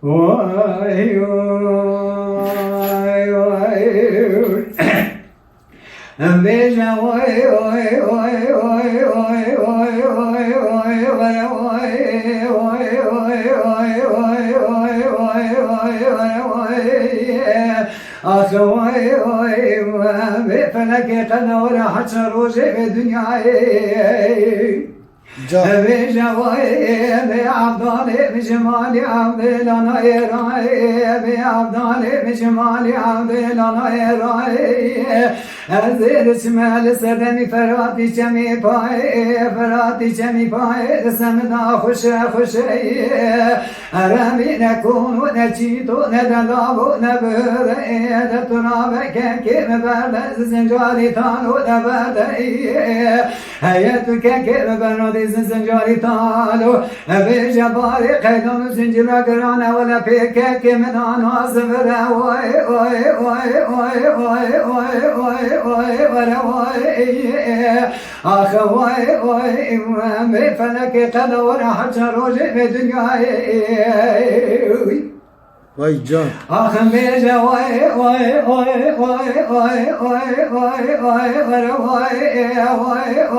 Vay vay vay. Beja vay vay vay vay vay vay vay vay vay vay vay vay vay vay vay vay vay vay. Ah vay vay vay. Felek kadar haçar roje ve dünyayı. Beja vay be abdale be cemali abdelana eray be abdale be cemali abdelana eray. Hazır ismail sedemi ferati cemi pay ferati cemi pay semda hoş hoş. Arami ne konu ne çito ne de lavu ne böyle de turabe keke berde zincari tanu de berde. Hayatü keke berde zincari tanu be jabari kaydonu zincira grana wala peke min anas vera vay vay vay vay vay vay vay vay vay ah vay vay me felak qadar hajar roje ve dünyayı. Vay can. Ah beja vay vay vay vay vay vay vay vay vay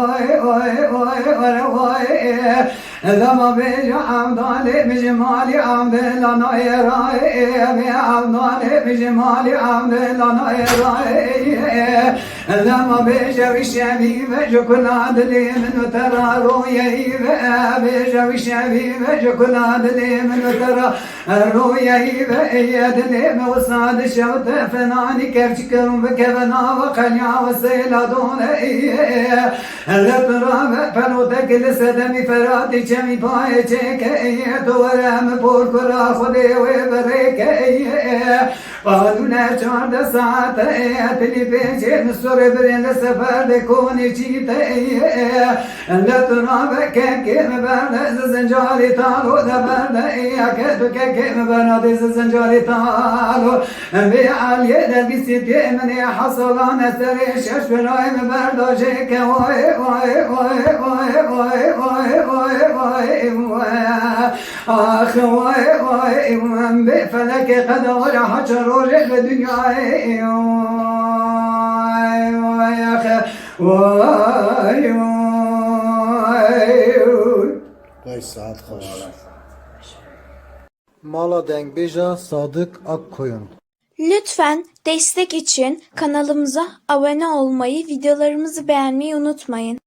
vay vay vay. Dama beja amdale mecmali amdelana eray be amdale mecmali amdelana eray. Dama beja vişevi ve jokuladli min tera royeyi ve beja vişevi ve jokuladli min tera royeyi ve eyyedli me usad şevt fenani kerçikrum ve kevena ve kalya ve seyladun Letra ve pelotek lisedemi ferati cemi paye çeke duvarem porkura khude ve bereke Padune çarda saat etli peçe nusure birinde seferde koni çite Letra ve keke me berde zincari talo da berde kedu keke me berde zincari talo Be aliye de bisiti emni hasalan eseri şeşfelay me berde jeke vay vay vay vay vay vay vay vay vay ah vay vay be felek kadar haçar roje ve dünyayı vay ah vay vay. Vay saat hoş. Mala denk beja Sadık Akkoyun. Lütfen destek için kanalımıza abone olmayı, videolarımızı beğenmeyi unutmayın.